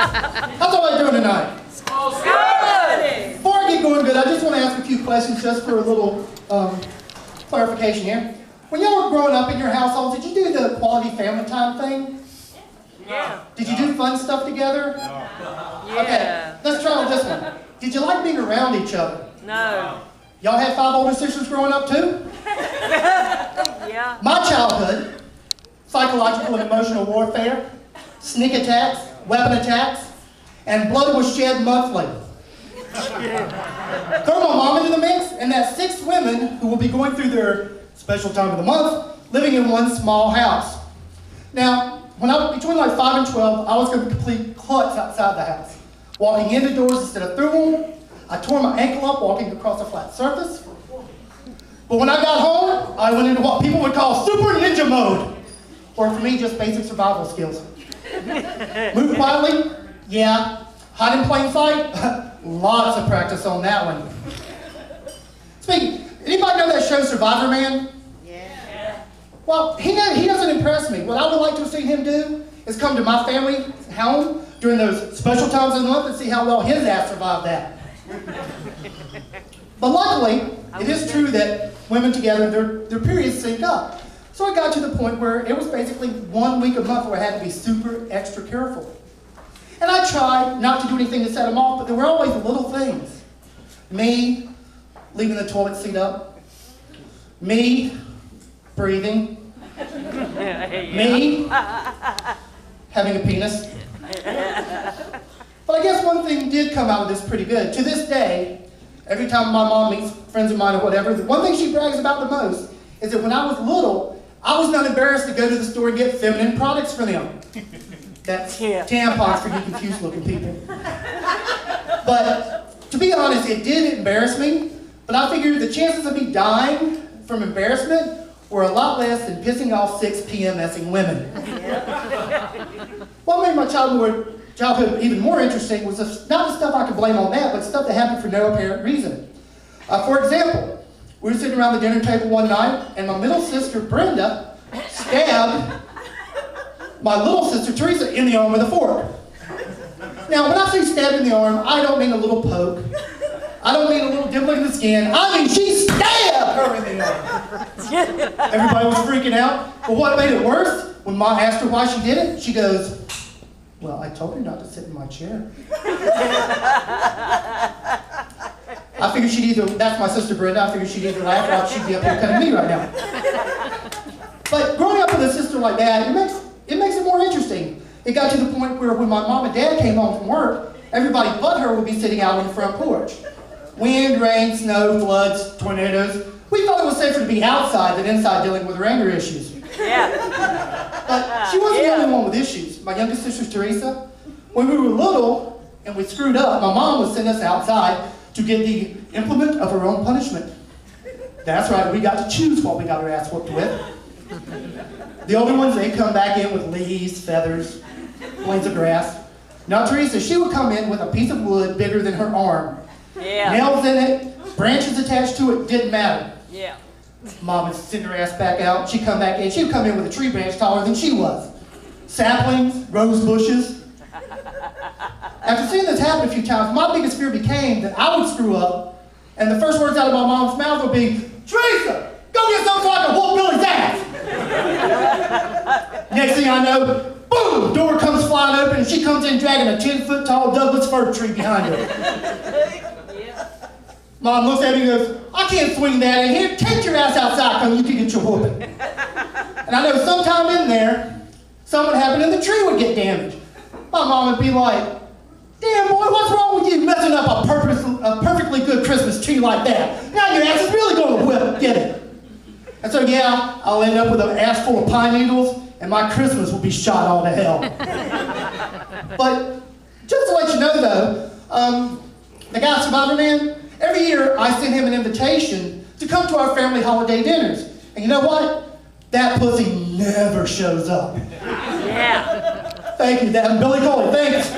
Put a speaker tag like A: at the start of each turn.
A: How's everybody doing tonight?
B: Good.
A: Before I get going good, I just want to ask a few questions just for a little clarification here. When y'all were growing up in your household, did you do the quality family time thing?
B: Yeah.
A: Did you do fun stuff together?
B: Yeah.
A: Okay, let's try with this one. Did you like being around each other?
B: No.
A: Y'all had 5 older sisters growing up too?
B: Yeah.
A: My childhood, psychological and emotional warfare, sneak attacks, weapon attacks, and blood was shed monthly. Throw my mom into the mix, and that's 6 women who will be going through their special time of the month, living in one small house. Now, when I was between like 5 and 12, I was going to complete klutz outside the house. Walking into doors instead of through them, I tore my ankle up walking across a flat surface. But when I got home, I went into what people would call super ninja mode. Or for me, just basic survival skills. Move quietly? Yeah. Hide in plain sight? Lots of practice on that one. Speaking, anybody know that show Survivor Man?
B: Yeah.
A: Well, he doesn't impress me. What I would like to see him do is come to my family home during those special times of the month and see how well his ass survived that. But luckily, it is true that women together, their periods sync up. So I got to the point where it was basically 1 week a month where I had to be super extra careful. And I tried not to do anything to set them off, but there were always little things. Me leaving the toilet seat up. Me breathing. Me having a penis. But I guess one thing did come out of this pretty good. To this day, every time my mom meets friends of mine or whatever, the one thing she brags about the most is that when I was little, I was not embarrassed to go to the store and get feminine products for them. That's tampons for you confused looking people. But to be honest, it did embarrass me, but I figured the chances of me dying from embarrassment were a lot less than pissing off 6 PMSing women. What made my childhood even more interesting was not the stuff I could blame on that, but stuff that happened for no apparent reason. For example, we were sitting around the dinner table one night, and my middle sister, Brenda, stabbed my little sister, Teresa, in the arm with a fork. Now, when I say stabbed in the arm, I don't mean a little poke. I don't mean a little dimple in the skin. I mean she stabbed her in the arm. Everybody was freaking out. But what made it worse, when Ma asked her why she did it, she goes, "Well, I told her not to sit in my chair." I figured she'd either, that's my sister Brenda, I figured she'd either laugh or she'd be up here cutting me right now. But growing up with a sister like that, it makes it more interesting. It got to the point where when my mom and dad came home from work, everybody but her would be sitting out on the front porch. Wind, rain, snow, floods, tornadoes. We thought it was safer to be outside than inside dealing with her anger issues.
B: Yeah.
A: But she wasn't the only one with issues. My youngest sister, Teresa, when we were little and we screwed up, my mom would send us outside to get the implement of her own punishment. That's right, we got to choose what we got our ass whooped with. The older ones, they'd come back in with leaves, feathers, blades of grass. Now Teresa, she would come in with a piece of wood bigger than her arm.
B: Yeah.
A: Nails in it, branches attached to it, didn't matter.
B: Yeah.
A: Mom would send her ass back out. She'd come back in. She'd come in with a tree branch taller than she was. Saplings, rose bushes. After seeing this happen a few times, my biggest fear became that I would screw up, and the first words out of my mom's mouth would be, "Teresa, go get some so I can whoop Billy's ass!" Next thing I know, boom, door comes flying open, and she comes in dragging a 10-foot tall Douglas fir tree behind her. Mom looks at me and goes, "I can't swing that in here. Take your ass outside, come you can get your whooping." And I know sometime in there, something happened and the tree would get damaged. My mom would be like, "Damn boy, what's wrong with you messing up a perfectly good Christmas tree like that? Now your ass is really going to whip, get it." And so yeah, I'll end up with an ass full of pine needles and my Christmas will be shot all to hell. But just to let you know though, the guy Survivor Man, every year I send him an invitation to come to our family holiday dinners. And you know what? That pussy never shows up.
B: Yeah.
A: Thank you, Dad. Billy Coley, thanks.